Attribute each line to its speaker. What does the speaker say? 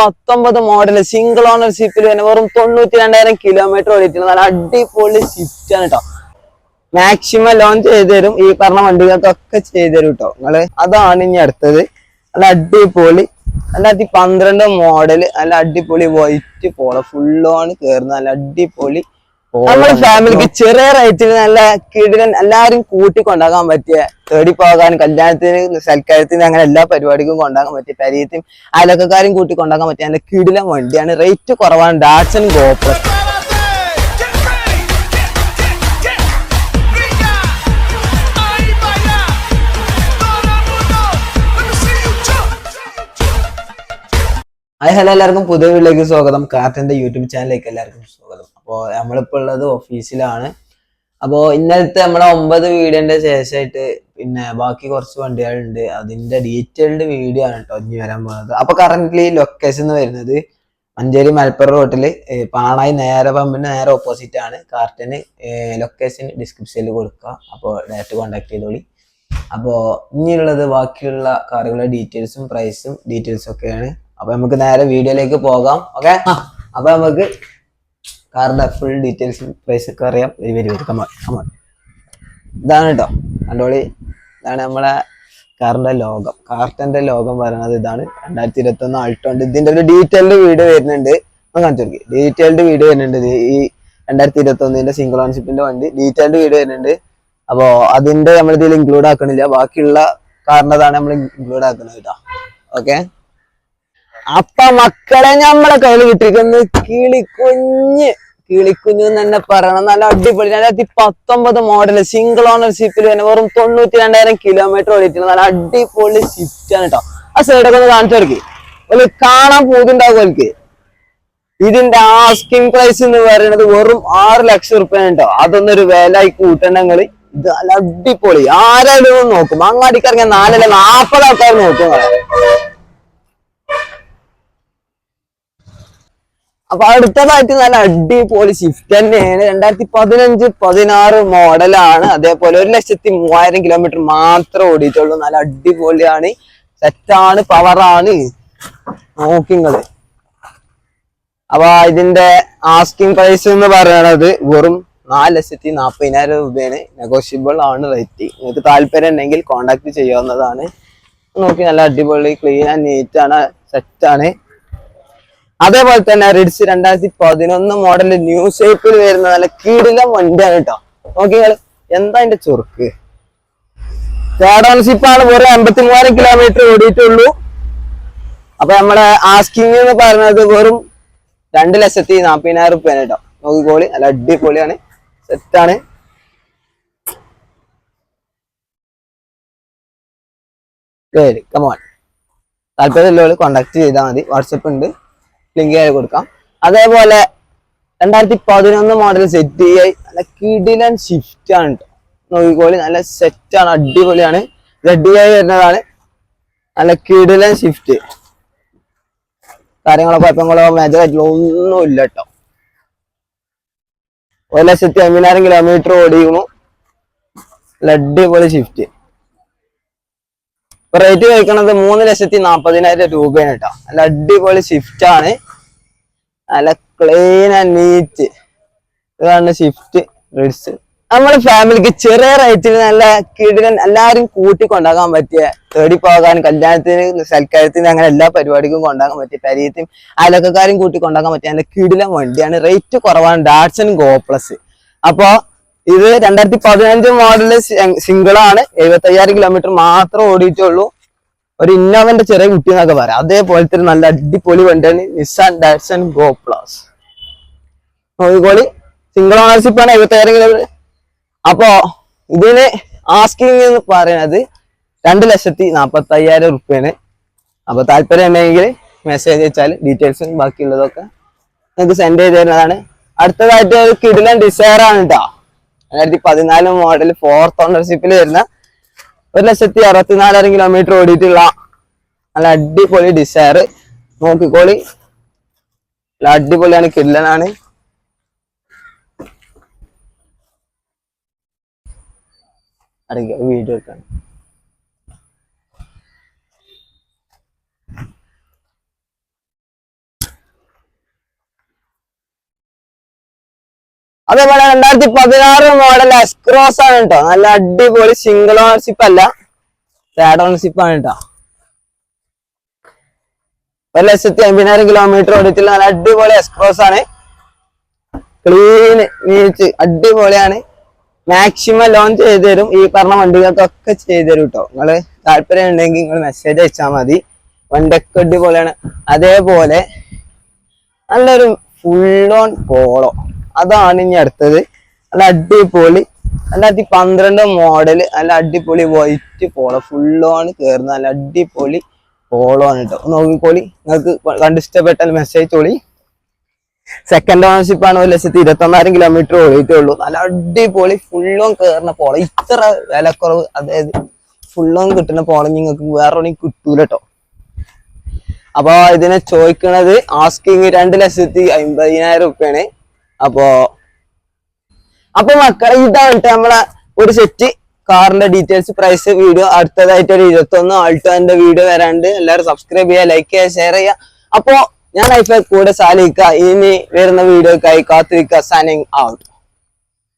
Speaker 1: 19 model single ഓണർഷിപ്പിൽ തന്നെ വെറും 92,000 kilometre ഓടിയിട്ടുള്ള നല്ല അടിപൊളി സ്വിഫ്റ്റ് ആണ് കേട്ടോ. മാക്സിമം ലോഞ്ച് ചെയ്ത് തരും, ഈ പറഞ്ഞ വണ്ടികൾക്കൊക്കെ ചെയ്ത് തരും കേട്ടോ നിങ്ങള്. അതാണ് ഇനി അടുത്തത്. നല്ല അടിപൊളി 2012 മോഡല്, നല്ല അടിപൊളി വൈറ്റ് പോളോ ഫുൾ ഓൺ കയറുന്ന നല്ല അടിപൊളി നമ്മുടെ ഫാമിലിക്ക് ചെറിയ റേറ്റിന് നല്ല കിടിലൻ എല്ലാരും കൂട്ടി കൊണ്ടാകാൻ പറ്റിയ, തേടി പോകാൻ കല്യാണത്തിന് സൽക്കാരത്തിന് അങ്ങനെ എല്ലാ പരിപാടിക്കും കൊണ്ടാകാൻ പറ്റിയ, പരീത്തിനും അയലക്കാരും കൂട്ടി കൊണ്ടാകാൻ പറ്റിയ നല്ല കിടിലൻ വണ്ടിയാണ്. റേറ്റ് കുറവാണ്. Datson Go plus. ഹലോ, എല്ലാവർക്കും പുതിയ വീഡിയോയിലേക്ക് സ്വാഗതം. കാർട്ടന്റെ യൂട്യൂബ് ചാനലിലേക്ക് എല്ലാവർക്കും സ്വാഗതം. അപ്പോൾ നമ്മളിപ്പോൾ ഉള്ളത് ഓഫീസിലാണ്. അപ്പോൾ ഇന്നലത്തെ നമ്മളെ 9 വീഡിയോന്റെ ശേഷമായിട്ട് പിന്നെ ബാക്കി കുറച്ച് വണ്ടികളുണ്ട്, അതിന്റെ ഡീറ്റെയിൽഡ് വീഡിയോ ആണ് കേട്ടോ ഇനി വരാൻ പോകുന്നത്. അപ്പൊ കറന്റ്ലി ലൊക്കേഷൻ എന്ന് വരുന്നത് മഞ്ചേരി മലപ്പുറം റോട്ടില് പാണായി നേരെ പമ്പിന്റെ നേരെ ഓപ്പോസിറ്റ് ആണ്. കാർട്ടന് ലൊക്കേഷൻ ഡിസ്ക്രിപ്ഷനിൽ കൊടുക്കുക, അപ്പോൾ ഡയറക്റ്റ് കോൺടാക്ട് ചെയ്തോളി. അപ്പോൾ ഇനിയുള്ളത് ബാക്കിയുള്ള കാറുകളുടെ ഡീറ്റെയിൽസും പ്രൈസും ഡീറ്റെയിൽസും ഒക്കെയാണ്. അപ്പൊ നമുക്ക് നേരെ വീഡിയോയിലേക്ക് പോകാം. ഓക്കെ, അപ്പൊ നമുക്ക് കാറിന്റെ ഫുൾ ഡീറ്റെയിൽസും പ്രൈസ് ഒക്കെ അറിയാം. ഇതാണ് കേട്ടോ കണ്ടോളി, ഇതാണ് നമ്മളെ കാറിന്റെ ലോകം. കാർട്ടന്റെ ലോകം പറയുന്നത് ഇതാണ്. 2021 ആൾട്ടോ ഉണ്ട്. ഇതിന്റെ ഒരു ഡീറ്റെയിൽഡ് വീഡിയോ വരുന്നുണ്ട്, കാണിച്ചു കൊടുക്കി. ഡീറ്റെയിൽഡ് വീഡിയോ വരുന്നുണ്ട്. ഈ 2021 സിംഗിൾ ഓൺഷിപ്പിന്റെ വണ്ടി ഡീറ്റെയിൽഡ് വീഡിയോ വരുന്നുണ്ട്. അപ്പോ അതിന്റെ നമ്മളിതിൽ ഇൻക്ലൂഡ് ആക്കണില്ല, ബാക്കിയുള്ള കാറിൻ്റെതാണ് നമ്മൾ ഇൻക്ലൂഡ് ആക്കുന്നത് കേട്ടോ. ഓക്കെ, അപ്പൊ മക്കളെ നമ്മളെ കയ്യിൽ കിട്ടിയിരിക്കുന്ന കിളിക്കുഞ്ഞ് തന്നെ പറയണം. നല്ല അടിപൊളി 2019 മോഡൽ സിംഗിൾ ഓണർഷിപ്പിൽ തന്നെ വെറും 92,000 കിലോമീറ്റർ ഓടിയിട്ടുള്ള നല്ല അടിപൊളി സ്വിഫ്റ്റ് ആണ് കേട്ടോ. ആ സൈഡൊക്കെ ഒന്ന് കാണിച്ചു കൊടുക്കി, ഒരു കാണാൻ പോകുന്നുണ്ടാവും എനിക്ക്. ഇതിന്റെ ആസ്കിംഗ് പ്രൈസ് എന്ന് പറയുന്നത് വെറും 6 ലക്ഷം റുപ്യ കേട്ടോ. അതൊന്നൊരു വിലയായി കൂട്ടണങ്ങള്. ഇത് നല്ല അടിപൊളി. ആരായാലും നോക്കും, അങ്ങാടിക്കിറങ്ങിയ 40 ആൾക്കാർ നോക്കും. അപ്പൊ അടുത്തതായിട്ട് നല്ല അടിപൊളി സ്വിഫ്റ്റ് തന്നെയാണ്. 2015-16 മോഡലാണ്. അതേപോലെ 1,03,000 കിലോമീറ്റർ മാത്രം ഓടിയിട്ടുള്ളൂ. നല്ല അടിപൊളിയാണ്, സെറ്റാണ്, പവറാണ്, നോക്കിങ്ങള്. അപ്പൊ ഇതിന്റെ ആസ്കിംഗ് പ്രൈസ് എന്ന് പറയുന്നത് വെറും 4,40,000 രൂപയാണ്. നെഗോഷ്യബിൾ ആണ് റേറ്റ്. നിങ്ങൾക്ക് താല്പര്യം ഉണ്ടെങ്കിൽ കോണ്ടാക്ട് ചെയ്യാവുന്നതാണ്. നോക്കി, നല്ല അടിപൊളി ക്ലീൻ ആൻഡ് നീറ്റ് ആണ്, സെറ്റാണ്. അതേപോലെ തന്നെ റിഡ്സ് 2011 മോഡൽ ന്യൂ ഷേപ്പിൽ വരുന്ന നല്ല കിടിലൻ വണ്ടിയാണ് കേട്ടോ. നോക്കിയാൽ എന്താ അതിന്റെ ചുറുക്ക്. തേർഡ് ഓണർഷിപ്പാണ്. വെറും 83,000 കിലോമീറ്റർ ഓടിയിട്ടുള്ളൂ. അപ്പൊ നമ്മളെ ആസ്കിങ് എന്ന് പറയുന്നത് വെറും 2,40,000 രൂപയാണ് കേട്ടോ. നോക്കിക്കോളി, നല്ല അടിപൊളിയാണ്, സെറ്റാണ്. കമോൺ, താല്പര്യമുള്ളവർ കോണ്ടാക്ട് ചെയ്താൽ മതി. വാട്സപ്പ് ഉണ്ട്, ലിങ്ക് ആയി കൊടുക്കാം. അതേപോലെ 2011 മോഡൽ ZDI നല്ല കിടിലൻ സ്വിഫ്റ്റ് ആണ് കേട്ടോ. നോക്കിക്കോളി, നല്ല സെറ്റാണ്, അടിപൊളിയാണ്. ZDI വരുന്നതാണ്. നല്ല കിടിലൻ സ്വിഫ്റ്റ്. കാര്യങ്ങളോ കുഴപ്പങ്ങളോ മേജർ ആയിട്ടുള്ള ഒന്നും ഇല്ല കേട്ടോ. 1,50,000 കിലോമീറ്റർ ഓടിക്കുന്നു. നല്ല അടിപൊളി സ്വിഫ്റ്റ്. റേറ്റ് കഴിക്കണത് 3,40,000 രൂപയാണ് കേട്ടോ. നല്ല അടിപൊളി സ്വിഫ്റ്റ് ആണ്, നല്ല ക്ലീൻ ആൻഡ് നീറ്റ്. ഇതാണ് സ്വിഫ്റ്റ് റിഡ്സ്. നമ്മുടെ ഫാമിലിക്ക് ചെറിയ റേറ്റിന് നല്ല കിടിലൻ എല്ലാരും കൂട്ടി കൊണ്ടാകാൻ പറ്റിയ, തേടി പോകാൻ കല്യാണത്തിന് സൽക്കാരത്തിന് അങ്ങനെ എല്ലാ പരിപാടിക്കും കൊണ്ടാകാൻ പറ്റിയ, പരീത്തിനും അയലക്കാരും കൂട്ടി കൊണ്ടാകാൻ പറ്റിയ നല്ല കിടിലൻ വണ്ടിയാണ്. റേറ്റ് കുറവാണ്. Datson Go plus. അപ്പൊ ഇത് 2015 മോഡല് സിംഗിളാണ്. 75,000 കിലോമീറ്റർ മാത്രം ഓടിയിട്ടുള്ളൂ. ഒരു ഇന്നോവന്റെ ചെറിയ കുട്ടി എന്നൊക്കെ പറയാം. അതേപോലത്തെ ഒരു നല്ല അടിപൊളി വണ്ടിയാണ് നിസാൻ ഡാറ്റ്സൺ ഗോ പ്ലസ്. നോക്കിക്കോളി, സിംഗിൾ ഓണർഷിപ്പ് ആണ്. 75,000 കിലോമീറ്റർ. അപ്പോ ഇതിന് ആസ്കിങ് എന്ന് പറയുന്നത് 2,40,000 രൂപയാണ്. അപ്പൊ താല്പര്യം ഉണ്ടെങ്കിൽ മെസ്സേജ് അയച്ചാൽ ഡീറ്റെയിൽസും ബാക്കിയുള്ളതൊക്കെ നിങ്ങൾക്ക് സെൻഡ് ചെയ്ത് തരുന്നതാണ്. അടുത്തതായിട്ട് ഒരു കിടിലൻ ഡിസയർ ആണ് കേട്ടോ. 2014 മോഡൽ 4th ഓണർഷിപ്പിൽ വരുന്ന 1,64,000 കിലോമീറ്റർ ഓടിയിട്ടുള്ള നല്ല അടിപൊളി ഡിസയർ. നോക്കിക്കോളി, നല്ല അടിപൊളിയാണ്, കിടിലനാണ്. വീഡിയോ എടുക്കാൻ അതേപോലെ 2016 മോഡൽ എസ്ക്രോസ് ആണ് കേട്ടോ. നല്ല അടിപൊളി സിംഗിൾ ഓണർഷിപ്പ് അല്ല, തേർഡ് ഓണർഷിപ്പ് ആണ് കേട്ടോ. 1,50,000 കിലോമീറ്റർ ഓടിച്ചിട്ടുള്ള നല്ല അടിപൊളി എക്സ്ക്രോസ് ആണ്. ക്ലീൻ നീറ്റ് അടിപൊളിയാണ്. മാക്സിമം ലോൺ ചെയ്തു തരും. ഈ പറഞ്ഞ വണ്ടികൾക്കൊക്കെ ചെയ്തു തരും കേട്ടോ. നിങ്ങള് താല്പര്യം ഉണ്ടെങ്കിൽ നിങ്ങൾ മെസ്സേജ് അയച്ചാൽ മതി. വണ്ടിയൊക്കെ അടിപൊളിയാണ്. അതേപോലെ നല്ലൊരു ഫുൾ ഓൺ പോളോ, അതാണ് ഇനി അടുത്തത്. നല്ല അടിപൊളി 2012 മോഡല്, നല്ല അടിപൊളി വൈറ്റ് പോളോ, ഫുൾ ഓൺ കയറുന്ന നല്ല അടിപൊളി പോളോ ആണ് കേട്ടോ. നോക്കിക്കോളി, നിങ്ങൾക്ക് കണ്ടിഷ്ടപ്പെട്ടാൽ മെസ്സേജ് തോളി. സെക്കൻഡ് ഓണർഷിപ്പ് ആണ്. 1,21,000 കിലോമീറ്റർ ഓടിയിട്ടേ ഉള്ളൂ. നല്ല അടിപൊളി ഫുൾ ഓൺ കയറുന്ന പോളോ. ഇത്ര വിലക്കുറവ്, അതായത് ഫുൾ ഓൺ കിട്ടുന്ന പോളോ നിങ്ങൾക്ക് വേറെ ഒന്നും കിട്ടൂല കേട്ടോ. അപ്പൊ ഇതിനെ ചോദിക്കുന്നത് ആസ്കിങ് 2,50,000 രൂപയാണ്. അപ്പൊ മക്കളെ ഇതാണ് നമ്മളെ ഒരു സെറ്റ് കാറിന്റെ ഡീറ്റെയിൽസ്, പ്രൈസ്, വീഡിയോ. അടുത്തതായിട്ട് ഒരു 21 ആൾട്ടോന്റെ വീഡിയോ വരാണ്ട്. എല്ലാവരും സബ്സ്ക്രൈബ് ചെയ്യുക, ലൈക്ക് ചെയ്യുക, ഷെയർ ചെയ്യുക. അപ്പോ ഞാൻ കൂടെ സാലിക്ക. ഇനി വരുന്ന വീഡിയോക്കായി കാത്തിരിക്കുക. Signing out.